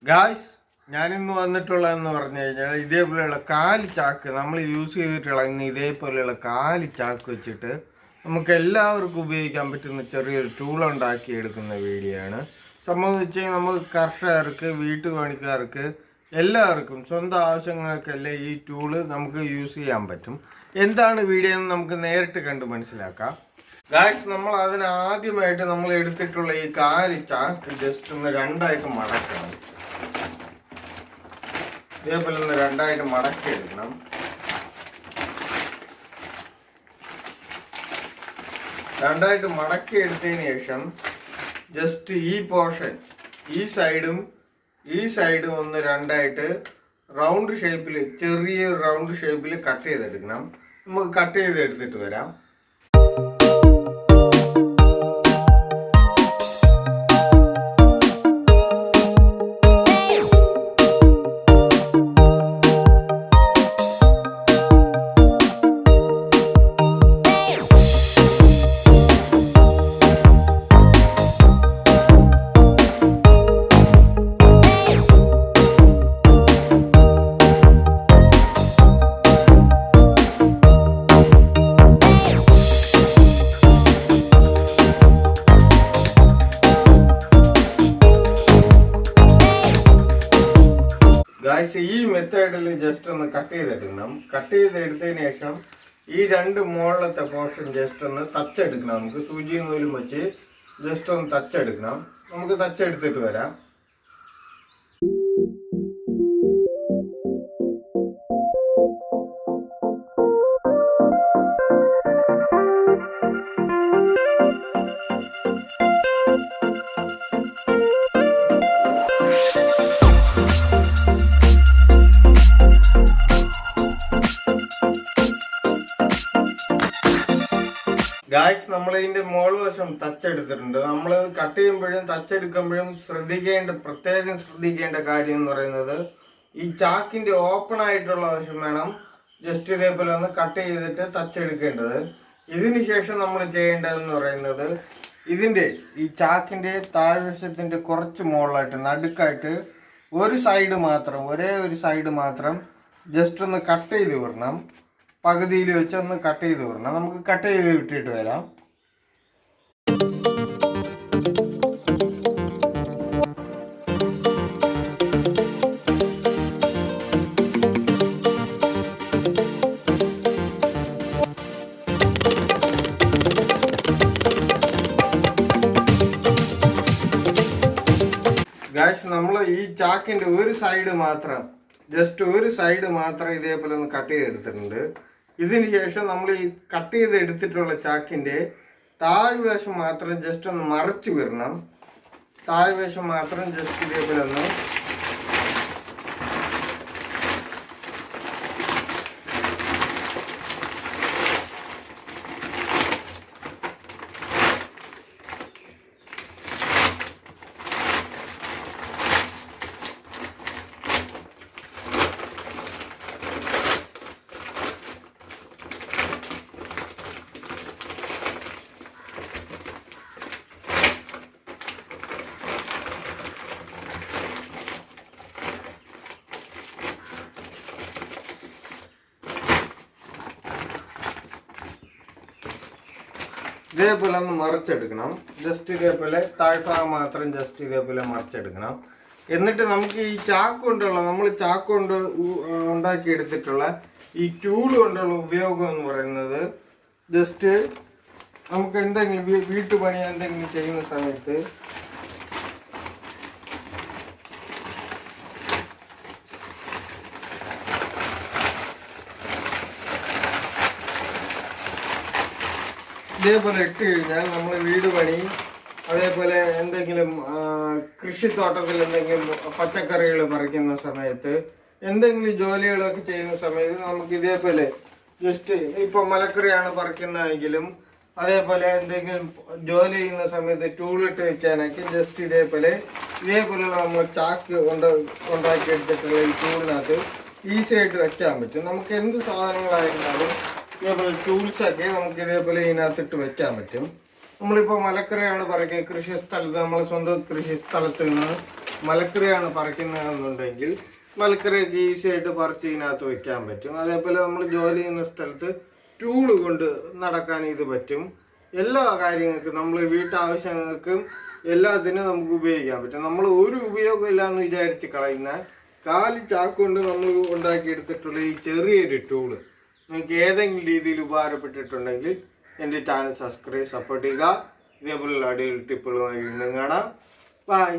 Guys, ഞാനിന്ന് വന്നിട്ടുള്ളതെന്ന് പറഞ്ഞു കഴിഞ്ഞാൽ ഇതേപോലെയുള്ള കാലി ചാക്ക് നമ്മൾ യൂസ് ചെയ്തിട്ടുള്ള ഇതേപോലെയുള്ള കാലി ചാക്ക് വെച്ചിട്ട് നമുക്ക് എല്ലാവർക്കും ഉപയോഗിക്കാൻ പറ്റുന്ന ചെറിയൊരു ടൂൾ ഉണ്ടാക്കി എടുക്കുന്ന വീഡിയോ ആണ്. സംബന്ധിച്ച് നമുക്ക് കർഷകർക്ക്, വീട്ടുപണിക്കാർക്ക്, എല്ലാവർക്കും സ്വന്തം ആവശ്യങ്ങൾക്കെല്ലാം ഈ ടൂള് നമുക്ക് യൂസ് ചെയ്യാൻ പറ്റും. എന്താണ് വീഡിയോ എന്ന് നമുക്ക് നേരിട്ട് കണ്ട് മനസ്സിലാക്കാം. ഗായ്സ്, നമ്മൾ അതിന് ആദ്യമായിട്ട് നമ്മൾ എടുത്തിട്ടുള്ള ഈ കാലി ചാക്ക് ജസ്റ്റ് ഒന്ന് രണ്ടായിട്ട് മടക്കണം. ഇതേപോലെ ഒന്ന് രണ്ടായിട്ട് മടക്കി എടുക്കണം. രണ്ടായിട്ട് മടക്കി എടുത്തതിന് ശേഷം ജസ്റ്റ് ഈ പോർഷൻ, ഈ സൈഡും ഒന്ന് രണ്ടായിട്ട് റൗണ്ട് ഷേപ്പിൽ, ചെറിയ റൗണ്ട് ഷേപ്പിൽ കട്ട് ചെയ്തെടുക്കണം. നമുക്ക് കട്ട് ചെയ്ത് എടുത്തിട്ട് വരാം. ഗായ്സ്, ഈ മെത്തേഡിൽ ജസ്റ്റ് ഒന്ന് കട്ട് ചെയ്തെടുക്കണം. കട്ട് ചെയ്തെടുത്തതിന് ശേഷം ഈ രണ്ട് മുകളിലത്തെ പോർഷൻ ജസ്റ്റ് ഒന്ന് തച്ചെടുക്കണം. നമുക്ക് സൂചി നൂലും വെച്ച് ജസ്റ്റ് ഒന്ന് തച്ചെടുക്കണം. നമുക്ക് തച്ചെടുത്തിട്ട് വരാം. ഗായ്സ്, നമ്മൾ ഇതിന്റെ മോൾ വശം തച്ചെടുത്തിട്ടുണ്ട്. നമ്മൾ കട്ട് ചെയ്യുമ്പോഴും തച്ചെടുക്കുമ്പോഴും പ്രത്യേകം ശ്രദ്ധിക്കേണ്ട കാര്യം എന്ന് പറയുന്നത്, ഈ ചാക്കിന്റെ ഓപ്പൺ ആയിട്ടുള്ള വശം വേണം ജസ്റ്റ് ഇതേപോലെ ഒന്ന് കട്ട് ചെയ്തിട്ട് തച്ചെടുക്കേണ്ടത്. ഇതിന് ശേഷം നമ്മൾ ചെയ്യേണ്ടതെന്ന് പറയുന്നത്, ഈ ചാക്കിന്റെ താഴ്വശത്തിന്റെ കുറച്ച് മുകളിലായിട്ട് നടുക്കായിട്ട് ഒരേ ഒരു സൈഡ് മാത്രം ജസ്റ്റ് ഒന്ന് കട്ട് ചെയ്ത് വിടണം. പകുതിയിൽ വെച്ച് ഒന്ന് കട്ട് ചെയ്ത് വിടണം. നമുക്ക് കട്ട് ചെയ്ത് വിട്ടിട്ട് വരാം. ഗായ്സ്, നമ്മൾ ഈ ചാക്കിന്റെ ഒരു സൈഡ് മാത്രം ഇതേപോലെ ഒന്ന് കട്ട് ചെയ്തെടുത്തിട്ടുണ്ട്. ഇതിന് ശേഷം നമ്മൾ ഈ കട്ട് ചെയ്ത് എടുത്തിട്ടുള്ള ചാക്കിന്റെ താഴ്വശം മാത്രം ജസ്റ്റ് ഒന്ന് മറച്ചു വിടണം. താഴ്വശം മാത്രം ജസ്റ്റ് ഇതേപോലെ ഒന്ന് ഇതേപോലെ ഒന്ന് മറിച്ചെടുക്കണം. ജസ്റ്റ് ഇതേപോലെ താഴ്ഭാഗം മാത്രം ജസ്റ്റ് ഇതേപോലെ മറിച്ചെടുക്കണം. എന്നിട്ട് നമുക്ക് ഈ നമ്മൾ ചാക്ക് കൊണ്ട് ഉണ്ടാക്കിയെടുത്തിട്ടുള്ള ഈ ടൂൾ കൊണ്ടുള്ള ഉപയോഗം എന്ന് പറയുന്നത്, ജസ്റ്റ് നമുക്ക് എന്തെങ്കിലും വീട്ടുപണി എന്തെങ്കിലും ചെയ്യുന്ന സമയത്ത് ഇതേപോലെ ഇട്ട് കഴിഞ്ഞാൽ നമ്മൾ വീട് പണി, അതേപോലെ എന്തെങ്കിലും കൃഷിത്തോട്ടത്തിൽ എന്തെങ്കിലും പച്ചക്കറികൾ പറിക്കുന്ന സമയത്ത്, എന്തെങ്കിലും ജോലികളൊക്കെ ചെയ്യുന്ന സമയത്ത് നമുക്ക് ഇതേപോലെ ജസ്റ്റ് ഇപ്പോൾ മലക്കറിയാണ് പറിക്കുന്നതെങ്കിലും, അതേപോലെ എന്തെങ്കിലും ജോലി ചെയ്യുന്ന സമയത്ത് ടൂളിട്ട് വെക്കാനൊക്കെ ജസ്റ്റ് ഇതേപോലെയുള്ള നമ്മൾ ചാക്ക് ഉണ്ടാക്കിയെടുത്തിട്ടുള്ള ഈ ടൂളിനകത്ത് ഈസി ആയിട്ട് വെക്കാൻ പറ്റും. നമുക്ക് എന്ത് സാധനങ്ങളായിരുന്നാലും ഇതേപോലെ ടൂൾസൊക്കെ നമുക്ക് ഇതേപോലെ ഇതിനകത്തിട്ട് വെക്കാൻ പറ്റും. നമ്മളിപ്പോൾ മലക്കറിയാണ് പറിക്കുക, നമ്മൾ സ്വന്തം കൃഷി സ്ഥലത്ത് നിന്ന് മലക്കറിയാണ് പറിക്കുന്നതെന്നുണ്ടെങ്കിൽ മലക്കറിയൊക്കെ ഈസി ആയിട്ട് പറിച്ച് ഇതിനകത്ത് വെക്കാൻ പറ്റും. അതേപോലെ നമ്മൾ ജോലി ചെയ്യുന്ന സ്ഥലത്ത് ടൂള് കൊണ്ട് നടക്കാൻ ഇത് പറ്റും. എല്ലാ കാര്യങ്ങൾക്കും നമ്മൾ വീട്ടാവശ്യങ്ങൾക്കും എല്ലാത്തിനും നമുക്ക് ഉപയോഗിക്കാൻ പറ്റും. നമ്മൾ ഒരു ഉപയോഗമില്ല എന്ന് വിചാരിച്ച് കളയുന്ന 4 ചാക്ക് കൊണ്ട് നമ്മൾ ഉണ്ടാക്കിയെടുത്തിട്ടുള്ള ഈ ചെറിയൊരു ടൂള് നിങ്ങൾക്ക് ഏതെങ്കിലും രീതിയിൽ ഉപകാരപ്പെട്ടിട്ടുണ്ടെങ്കിൽ എൻ്റെ ചാനൽ സബ്സ്ക്രൈബ് സപ്പോർട്ട് ചെയ്യുക. ഇതേപോലുള്ള അടിപൊളി ടിപ്പുകളുമായി വീണ്ടും കാണാം. ബൈ.